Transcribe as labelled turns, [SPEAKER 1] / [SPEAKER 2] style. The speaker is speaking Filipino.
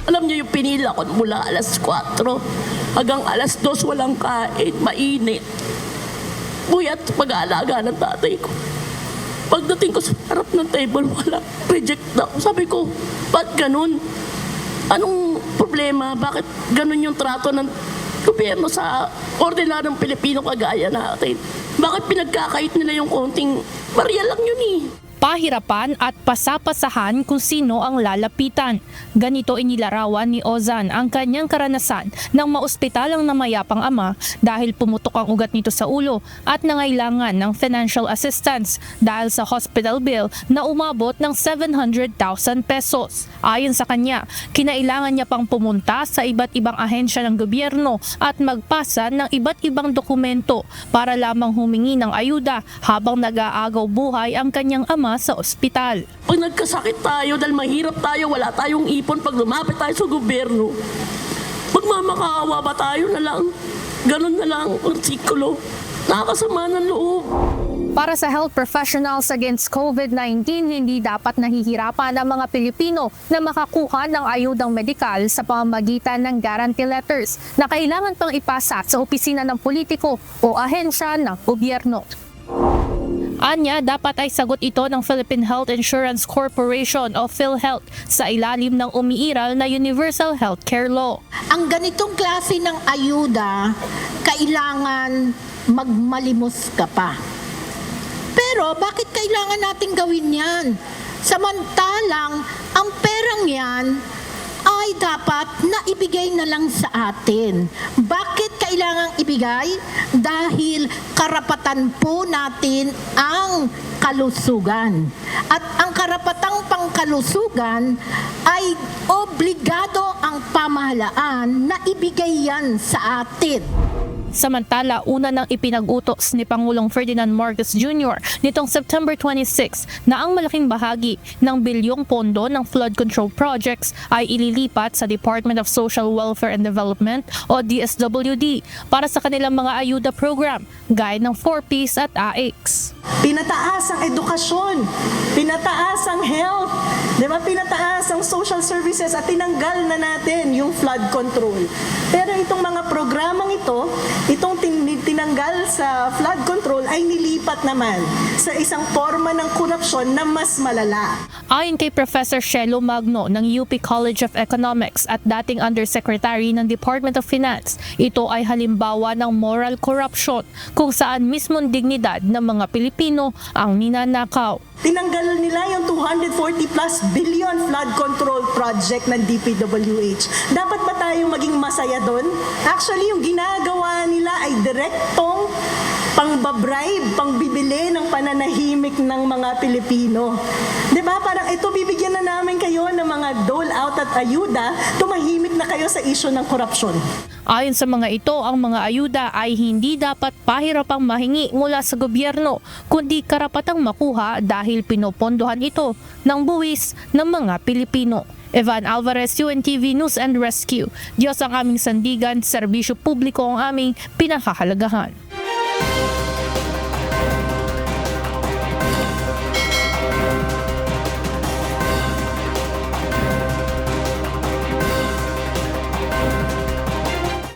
[SPEAKER 1] Alam niyo yung pinila ko mula alas 4 hanggang alas 2 walang kain, mainit. Buyat pag-aalaga ng tatay ko. Pagdating ko sa harap ng table, wala. Reject na ako. Sabi ko, ba't ganun? Anong problema? Bakit ganun yung trato ng gobyerno sa ordinaryong Pilipino kagaya natin? Bakit pinagkakait nila yung konting barya lang yun eh?
[SPEAKER 2] Pahirapan at pasapasahan kung sino ang lalapitan. Ganito inilarawan ni Ozan ang kanyang karanasan nang maospital ang namayapang ama dahil pumutok ang ugat nito sa ulo at nangailangan ng financial assistance dahil sa hospital bill na umabot ng 700,000 pesos. Ayon sa kanya, kinailangan niya pang pumunta sa iba't ibang ahensya ng gobyerno at magpasa ng iba't ibang dokumento para lamang humingi ng ayuda habang nag-aagaw buhay ang kanyang ama sa ospital.
[SPEAKER 1] Pag nagkasakit tayo dahil mahirap tayo, wala tayong ipon, pag lumapit tayo sa gobyerno, magmamakaawa ba tayo na lang? Ganun na lang ang sikulo. Nakakasama ng loob.
[SPEAKER 2] Para sa health professionals against COVID-19, hindi dapat nahihirapan ang mga Pilipino na makakuha ng ayudang medikal sa pamamagitan ng guarantee letters na kailangan pang ipasa sa opisina ng politiko o ahensya ng gobyerno. Anya, dapat ay sagot ito ng Philippine Health Insurance Corporation o PhilHealth sa ilalim ng umiiral na Universal Healthcare Law.
[SPEAKER 3] Ang ganitong klase ng ayuda, kailangan magmalimos ka pa. Pero bakit kailangan natin gawin yan? Samantalang ang perang yan ay dapat na ibigay na lang sa atin. Bakit kailangang ibigay? Dahil karapatan po natin ang kalusugan. At ang karapatang pangkalusugan ay obligado ang pamahalaan na ibigay yan sa atin.
[SPEAKER 2] Samantala, una nang ipinag-utos ni Pangulong Ferdinand Marcos Jr. nitong September 26 na ang malaking bahagi ng bilyong pondo ng flood control projects ay ililipat sa Department of Social Welfare and Development o DSWD para sa kanilang mga ayuda program gaya ng 4Ps at AIX.
[SPEAKER 4] Pinataas ang edukasyon, pinataas ang health, di ba? Pinataas ang social services at tinanggal na natin yung flood control. Pero itong mga programang ito, itong tinanggal sa flood control ay nilipat naman sa isang forma ng korupsyon na mas malala.
[SPEAKER 2] Ayon kay Professor Shelo Magno ng UP College of Economics at dating Undersecretary ng Department of Finance, ito ay halimbawa ng moral corruption kung saan mismong dignidad ng mga Pilipino ang ninanakaw.
[SPEAKER 4] Tinanggal nila yung 240 plus billion flood control project ng DPWH. Dapat ba tayong maging masaya doon? Actually, yung ginagawa nila ay direktong pangbabribe, pangbibili ng pananahimik ng mga Pilipino. Diba? Parang ito, bibigyan na namin kayo ng mga dole out at ayuda, tumahimik na kayo sa issue ng korupsyon.
[SPEAKER 2] Ayon sa mga ito, ang mga ayuda ay hindi dapat pahirapang mahingi mula sa gobyerno, kundi karapatang makuha dahil pinopondohan ito ng buwis ng mga Pilipino. Evan Alvarez, UNTV News and Rescue. Diyos ang aming sandigan, serbisyo publiko ang aming pinakahalagahan.